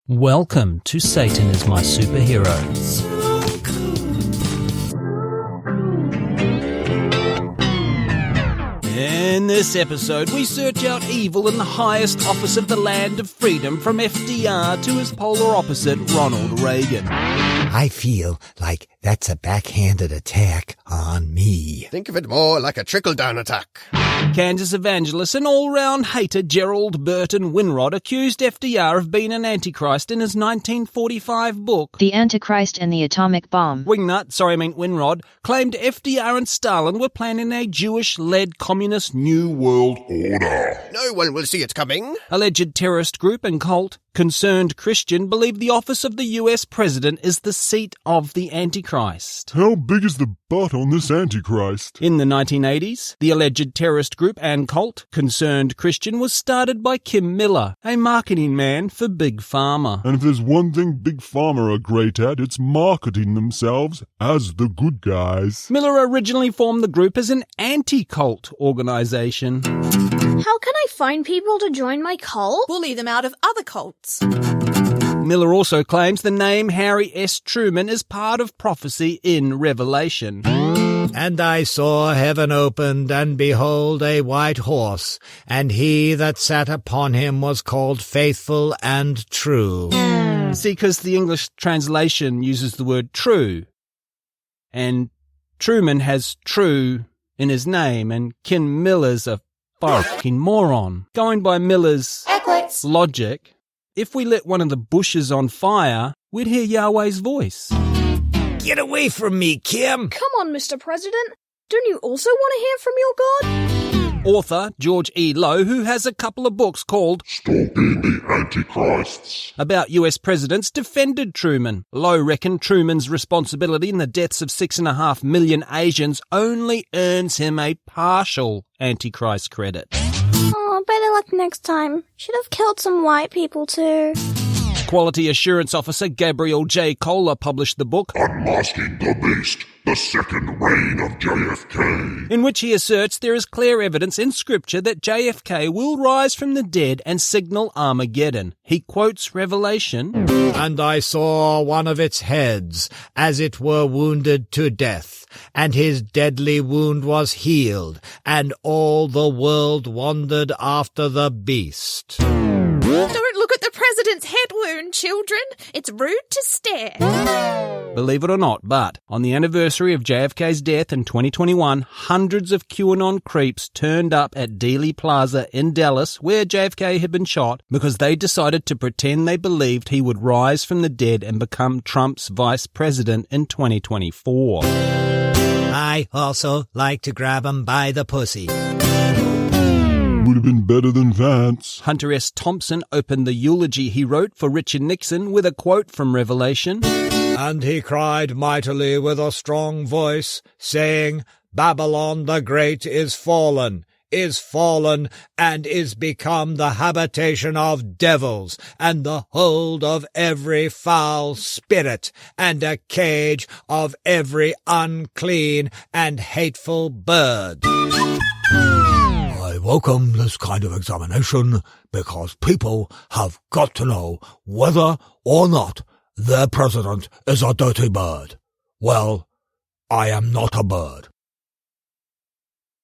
Welcome to Satan is My Superhero. In this episode, we search out evil in the highest office of the land of freedom, from FDR to his polar opposite, Ronald Reagan. I feel like that's a backhanded attack on me. Think of it more like a trickle-down attack. Kansas evangelist and all-round hater Gerald Burton Winrod accused FDR of being an Antichrist in his 1945 book, The Antichrist and the Atomic Bomb. Winrod claimed FDR and Stalin were planning a Jewish-led communist New World Order. No one will see it coming. Alleged terrorist group and cult Concerned Christian believe the office of the US president is the seat of the Antichrist. How big is the butt on this Antichrist? In the 1980s, the alleged terrorist group and cult Concerned Christian was started by Kim Miller, a marketing man for Big Pharma. And if there's one thing Big Pharma are great at, it's marketing themselves as the good guys. Miller originally formed the group as an anti-cult organization. How can I find people to join my cult? Bully them out of other cults. Miller also claims the name Harry S. Truman is part of prophecy in Revelation. And I saw heaven opened, and behold a white horse, and he that sat upon him was called Faithful and True. See, because the English translation uses the word true, and Truman has true in his name, and Kim Miller's a fucking moron. Going by Miller's logic, if we lit one of the bushes on fire, we'd hear Yahweh's voice. Get away from me, Kim! Come on, Mr. President. Don't you also want to hear from your God? Author George E. Lowe, who has a couple of books called Stalking the Antichrists about US presidents, defended Truman. Lowe reckoned Truman's responsibility in the deaths of 6.5 million Asians only earns him a partial Antichrist credit. Oh, better luck next time. Should have killed some white people too. Quality Assurance Officer Gabriel J. Kohler published the book Unmasking the Beast, the Second Reign of JFK, in which he asserts there is clear evidence in Scripture that JFK will rise from the dead and signal Armageddon. He quotes Revelation, And I saw one of its heads, as it were wounded to death, and his deadly wound was healed, and all the world wondered after the beast. Don't look at the president's head wound, children. It's rude to stare. Believe it or not, but on the anniversary of JFK's death in 2021, hundreds of QAnon creeps turned up at Dealey Plaza in Dallas, where JFK had been shot, because they decided to pretend they believed he would rise from the dead and become Trump's vice president in 2024. I also like to grab 'em by the pussy. would have been better than Vance. Hunter S. Thompson opened the eulogy he wrote for Richard Nixon with a quote from Revelation. And he cried mightily with a strong voice, saying, Babylon the Great is fallen, and is become the habitation of devils, and the hold of every foul spirit, and a cage of every unclean and hateful bird. I welcome this kind of examination because people have got to know whether or not their president is a dirty bird. Well, I am not a bird.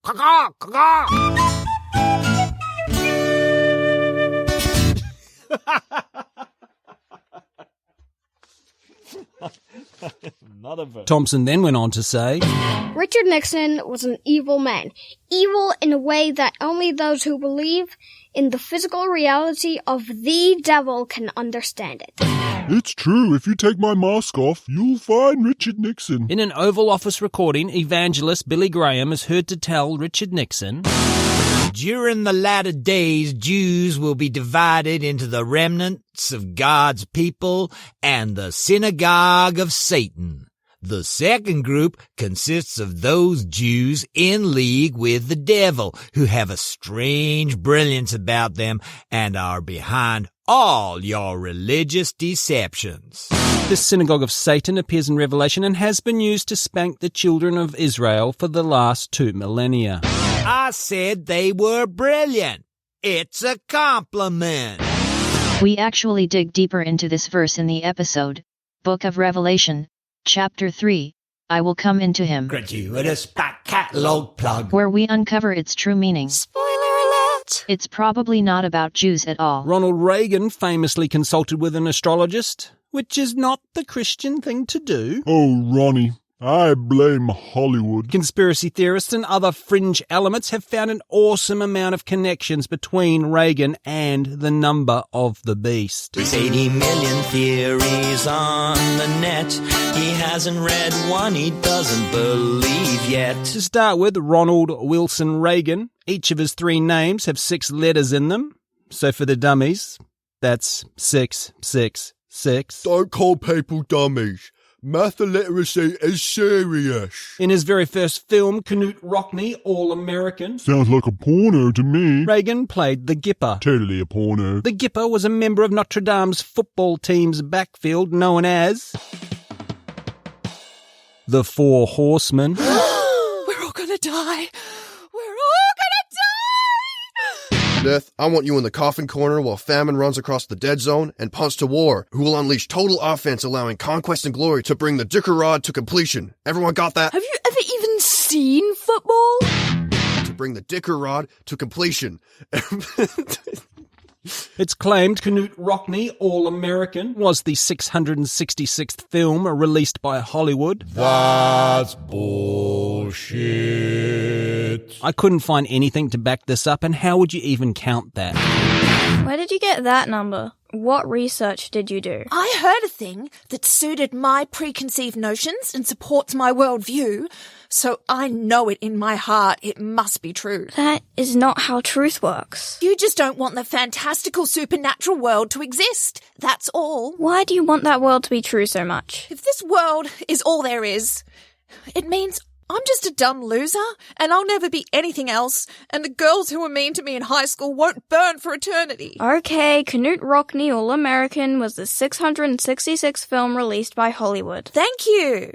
Caw, caw. Thompson then went on to say, Richard Nixon was an evil man. Evil in a way that only those who believe in the physical reality of the devil can understand it. It's true. If you take my mask off, you'll find Richard Nixon. In an Oval Office recording, evangelist Billy Graham is heard to tell Richard Nixon, During the latter days, Jews will be divided into the remnants of God's people and the synagogue of Satan. The second group consists of those Jews in league with the devil, who have a strange brilliance about them and are behind all your religious deceptions. This synagogue of Satan appears in Revelation and has been used to spank the children of Israel for the last 2 millennia. I said they were brilliant. It's a compliment. We actually dig deeper into this verse in the episode, Book of Revelation, Chapter 3, I Will Come Into Him. Gratuitous back catalog plug. Where we uncover its true meaning. Spoiler alert! It's probably not about Jews at all. Ronald Reagan famously consulted with an astrologist, which is not the Christian thing to do. Oh, Ronnie, I blame Hollywood. Conspiracy theorists and other fringe elements have found an awesome amount of connections between Reagan and the number of the beast. There's 80 million theories on the net. He hasn't read one he doesn't believe yet. To start with, Ronald Wilson Reagan. Each of his 3 names have 6 letters in them. So for the dummies, that's 666. Don't call people dummies. Math literacy is serious. In his very first film, Knute Rockne, All-American, Sounds like a porno to me. Reagan played the Gipper. Totally a porno. The Gipper was a member of Notre Dame's football team's backfield known as the Four Horsemen. We're all gonna die. We're all gonna die! Death, I want you in the coffin corner while famine runs across the dead zone and punts to war, who will unleash total offense, allowing conquest and glory to bring the dicker rod to completion. Everyone got that? Have you ever even seen football? To bring the dicker rod to completion. It's claimed Knute Rockne, All-American, was the 666th film released by Hollywood. That's bullshit. I couldn't find anything to back this up, and how would you even count that? Where did you get that number? What research did you do? I heard a thing that suited my preconceived notions and supports my worldview, so I know it in my heart it must be true. That is not how truth works. You just don't want the fantastical supernatural world to exist. That's all. Why do you want that world to be true so much? If this world is all there is, it means I'm just a dumb loser, and I'll never be anything else, and the girls who were mean to me in high school won't burn for eternity. Okay, Knute Rockne, All-American was the 666th film released by Hollywood. Thank you.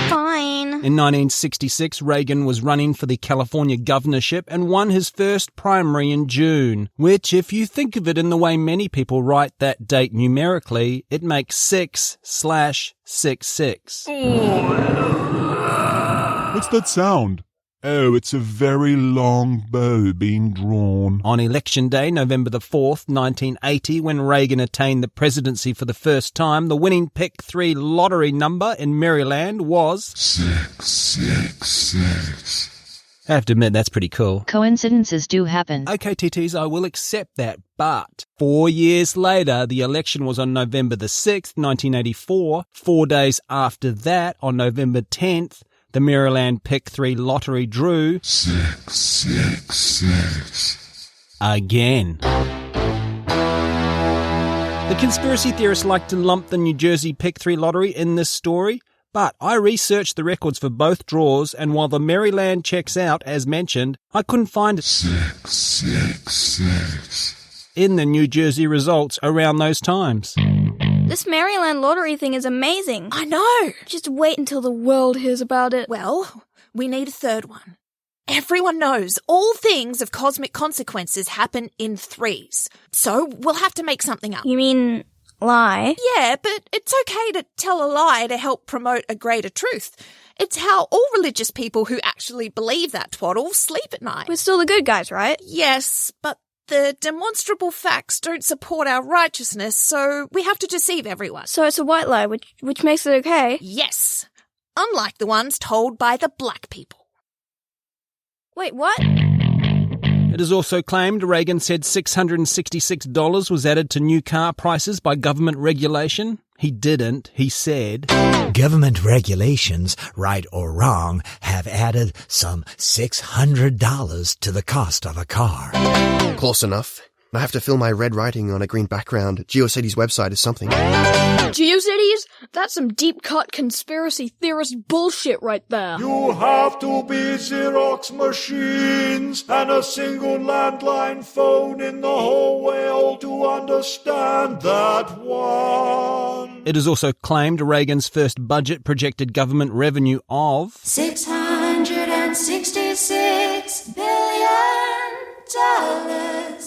Fine. In 1966, Reagan was running for the California governorship and won his first primary in June, which, if you think of it in the way many people write that date numerically, it makes 6/66. What's that sound? Oh, it's a very long bow being drawn. On Election Day, November the 4th, 1980, when Reagan attained the presidency for the first time, the winning Pick 3 lottery number in Maryland was 666. I have to admit, that's pretty cool. Coincidences do happen. Okay, TTs, I will accept that, but 4 years later, the election was on November the 6th, 1984. 4 days after that, on November 10th, the Maryland Pick 3 lottery drew 666. again. The conspiracy theorists like to lump the New Jersey Pick 3 lottery in this story, but I researched the records for both draws, and while the Maryland checks out, as mentioned, I couldn't find 666 in the New Jersey results around those times. This Maryland lottery thing is amazing. I know. Just wait until the world hears about it. Well, we need a third one. Everyone knows all things of cosmic consequences happen in threes, so we'll have to make something up. You mean lie? Yeah, but it's okay to tell a lie to help promote a greater truth. It's how all religious people who actually believe that twaddle sleep at night. We're still the good guys, right? Yes, but the demonstrable facts don't support our righteousness, so we have to deceive everyone. So it's a white lie, which makes it okay. Yes, unlike the ones told by the black people. Wait, what? It is also claimed Reagan said $666 was added to new car prices by government regulation. He didn't. He said, Government regulations, right or wrong, have added some $600 to the cost of a car. Close enough. I have to fill my red writing on a green background. GeoCities website is something. GeoCities? That's some deep-cut conspiracy theorist bullshit right there. You have to be Xerox machines and a single landline phone in the whole world to understand that one. It is also claimed Reagan's first budget projected government revenue of $666 billion.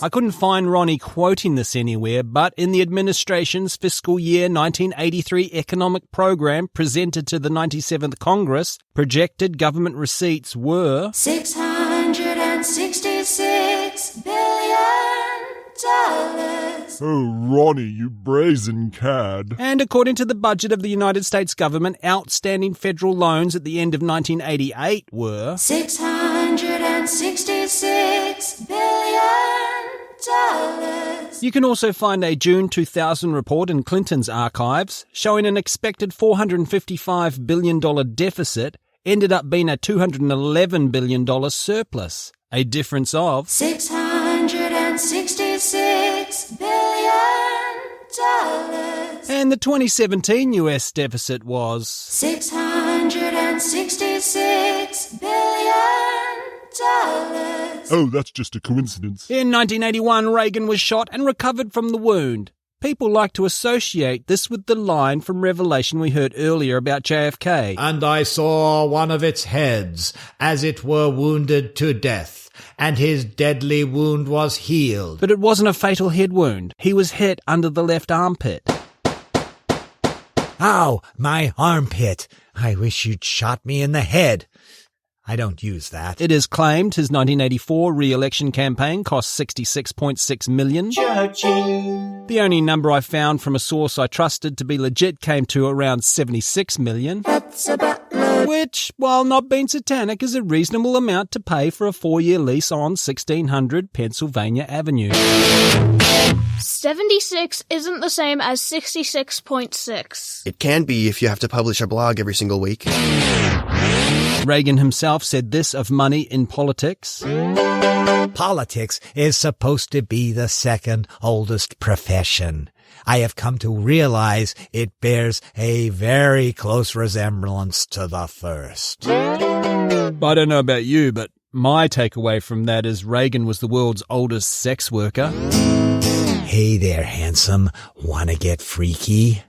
I couldn't find Ronnie quoting this anywhere, but in the administration's fiscal year 1983 economic program presented to the 97th Congress, projected government receipts were $666 billion. Oh, Ronnie, you brazen cad. And according to the budget of the United States government, outstanding federal loans at the end of 1988 were $666 billion. You can also find a June 2000 report in Clinton's archives showing an expected $455 billion deficit ended up being a $211 billion surplus, a difference of $666 billion. And the 2017 US deficit was $666 billion. Oh, that's just a coincidence. In 1981, Reagan was shot and recovered from the wound. People like to associate this with the line from Revelation we heard earlier about JFK. And I saw one of its heads, as it were wounded to death, and his deadly wound was healed. But it wasn't a fatal head wound. He was hit under the left armpit. Ow, my armpit. I wish you'd shot me in the head. I don't use that. It is claimed his 1984 re-election campaign cost $66.6 million. The only number I found from a source I trusted to be legit came to around $76 million. Which, while not being satanic, is a reasonable amount to pay for a 4-year lease on 1600 Pennsylvania Avenue. 76 isn't the same as 66.6. It can be if you have to publish a blog every single week. Reagan himself said this of money in politics. Politics is supposed to be the second oldest profession. I have come to realize it bears a very close resemblance to the first. I don't know about you, but my takeaway from that is Reagan was the world's oldest sex worker. Hey there, handsome. Wanna get freaky?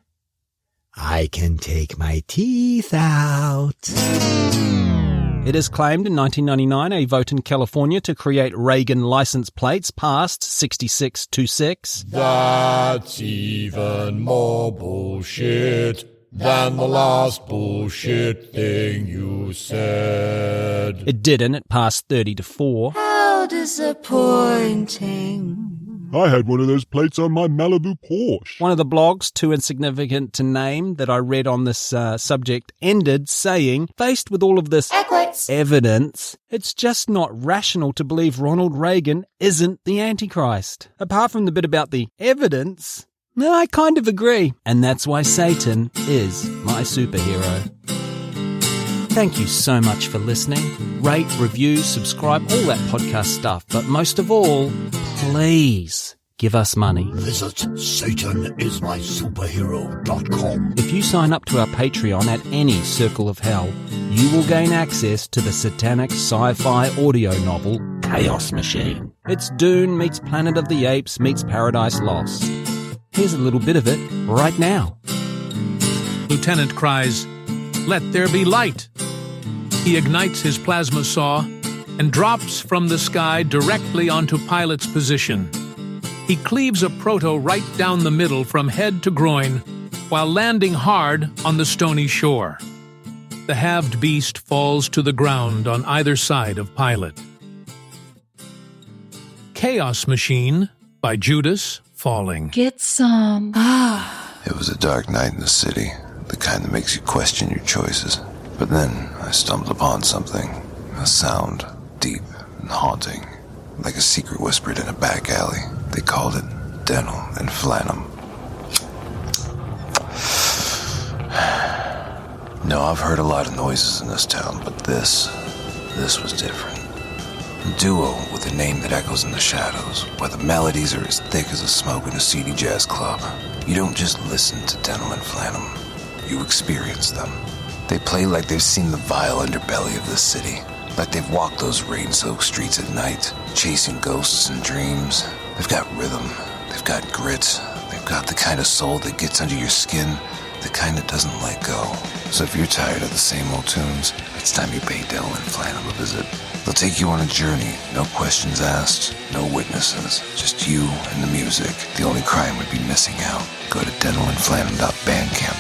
I can take my teeth out. It is claimed in 1999 a vote in California to create Reagan license plates passed 6626. That's even more bullshit than the last bullshit thing you said. It didn't. It passed 30-4. How disappointing. I had one of those plates on my Malibu Porsche. One of the blogs, too insignificant to name, that I read on this subject ended saying, faced with all of this evidence, it's just not rational to believe Ronald Reagan isn't the Antichrist. Apart from the bit about the evidence, no, I kind of agree. And that's why Satan is my superhero. Thank you so much for listening. Rate, review, subscribe, all that podcast stuff. But most of all, please give us money. Visit SatanIsMySuperhero.com. If you sign up to our Patreon at any Circle of Hell, you will gain access to the satanic sci-fi audio novel Chaos Machine. It's Dune meets Planet of the Apes meets Paradise Lost. Here's a little bit of it right now. Lieutenant cries, "Let there be light." He ignites his plasma saw and drops from the sky directly onto Pilot's position. He cleaves a proto right down the middle from head to groin while landing hard on the stony shore. The halved beast falls to the ground on either side of Pilot. Chaos Machine by Judas Falling. Get some. It was a dark night in the city, the kind that makes you question your choices. But then I stumbled upon something, a sound, deep and haunting, like a secret whispered in a back alley. They called it Dental and Flannum. No, I've heard a lot of noises in this town, but this was different. A duo with a name that echoes in the shadows, where the melodies are as thick as a smoke in a seedy jazz club. You don't just listen to Dental and Flannum, you experience them. They play like they've seen the vile underbelly of this city, like they've walked those rain-soaked streets at night, chasing ghosts and dreams. They've got rhythm, they've got grit, they've got the kind of soul that gets under your skin, the kind that doesn't let go. So if you're tired of the same old tunes, it's time you pay Dental and Flannum a visit. They'll take you on a journey, no questions asked, no witnesses, just you and the music. The only crime would be missing out. Go to dentalandphantom.bandcamp